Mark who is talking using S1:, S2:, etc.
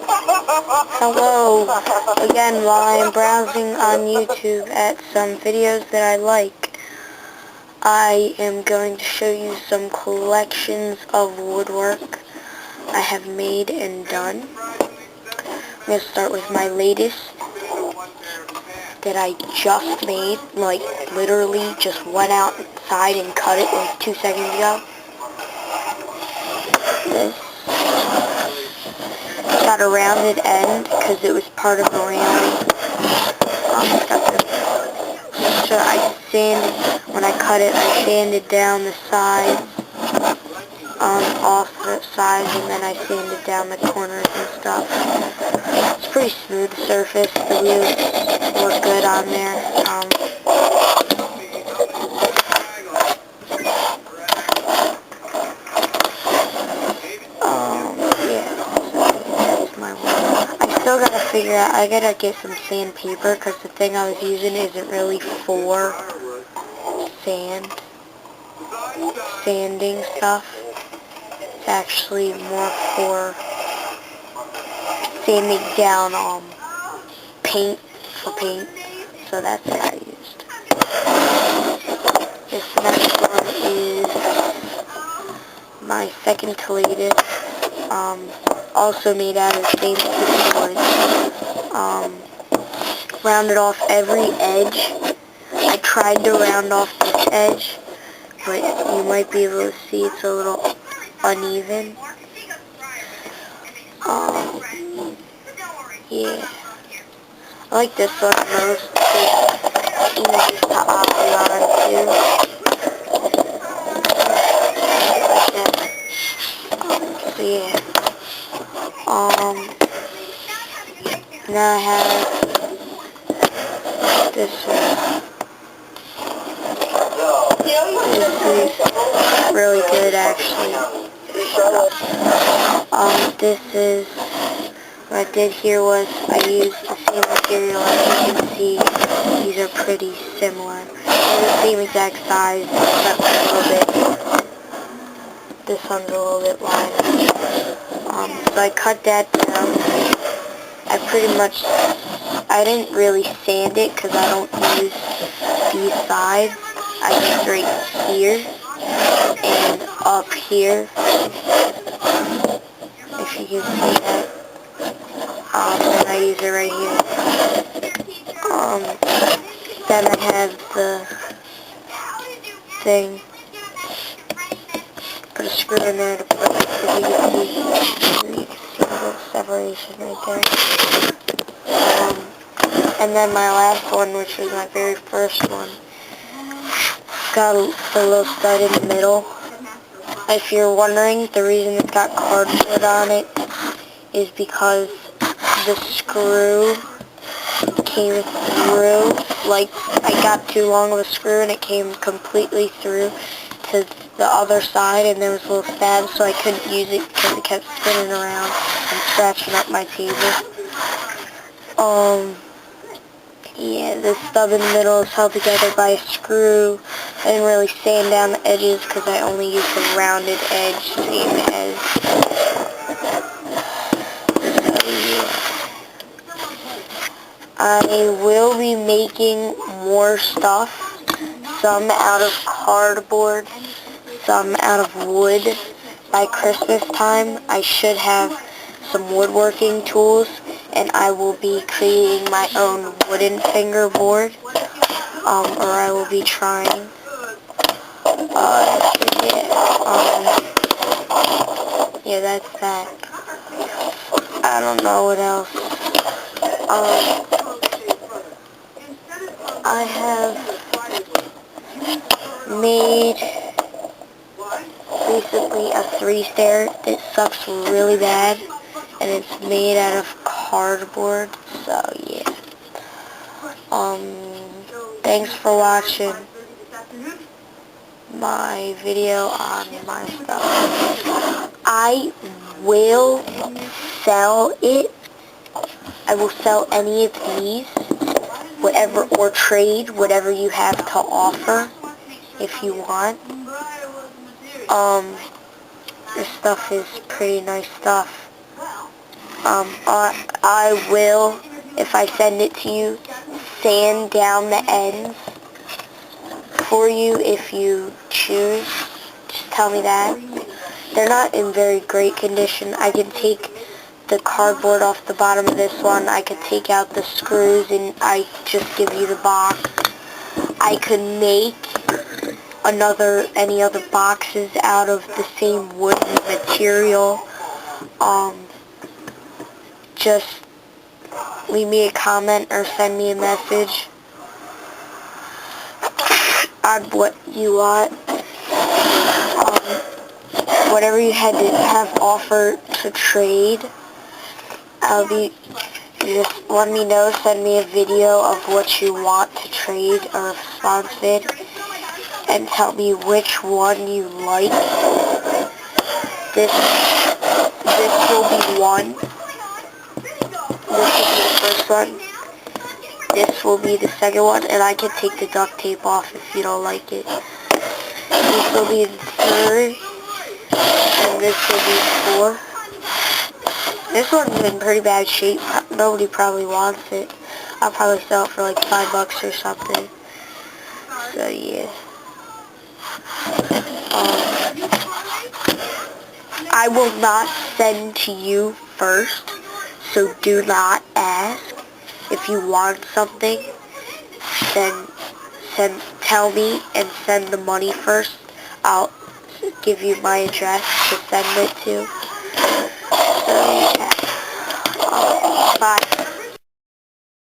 S1: Hello, again, while I'm browsing on YouTube at some videos that I like, I am going to show you some collections of woodwork I have made and done. I'm going to start with my latest that I just made, like literally just went outside and cut it like 2 seconds ago. This got a rounded end because it was part of the railing. So when I cut it, I sanded down the sides, off the sides, and then I sanded down the corners and stuff. It's pretty smooth surface. The wheels look good on there. Yeah, so that's my one. I still gotta figure out, I gotta get some sandpaper because the thing I was using isn't really for sanding stuff. It's actually more for sanding down paint for paint. So that's what I used. This next one is my second to latest. Also made out of the same piece of wood. Rounded off every edge. I tried to round off this edge, but you might be able to see it's a little uneven. Yeah. I like this one most. It's easy to operate on too. So yeah. Now I have this one. This is really good actually. This is, what I did here was I used the same material. As you can see, these are pretty similar. They're the same exact size, except a little bit. This one's a little bit wider. So I cut that down. I didn't really sand it because I don't use these sides. I use right here and up here, if you can see that. And I use it right here. Then I have the thing. Put a screw in there to put it, if you can see a little separation right there. And then my last one, which was my very first one, got the little stud in the middle. If you're wondering, the reason it's got cardboard on it is because the screw came through, like I got too long of a screw and it came completely through to the other side, and there was little stabs, so I couldn't use it because it kept spinning around and scratching up my table. Yeah, the stub in the middle is held together by a screw. I didn't really sand down the edges because I only used the rounded edge, same as. So yeah. I will be making more stuff, some out of cardboard, some out of wood. By Christmas time, I should have some woodworking tools, and I will be creating my own wooden fingerboard, or I will be trying. Yeah, that's that. I don't know what else. I have made recently a 3-stair that sucks really bad, and it's made out of cardboard, so yeah. Thanks for watching my video on my stuff. I will sell it. I will sell any of these, whatever, or trade whatever you have to offer if you want. This stuff is pretty nice stuff. I will, if I send it to you, sand down the ends for you if you choose. Just tell me that. They're not in very great condition. I can take the cardboard off the bottom of this one. I could take out the screws and I just give you the box. I could make any other boxes out of the same wooden material. Just leave me a comment or send me a message on what you want. Whatever you have offered to trade, just let me know. Send me a video of what you want to trade or a response vid, and tell me which one you like. This will be one. This will be the first one. This will be the second one, and I can take the duct tape off if you don't like it. This will be the third, and this will be fourth. This one's in pretty bad shape. Nobody probably wants it. I'll probably sell it for like $5 or something. So yeah. I will not send to you first, so do not ask. If you want something, then tell me and send the money first. I'll give you my address to send it to. So yeah. Bye.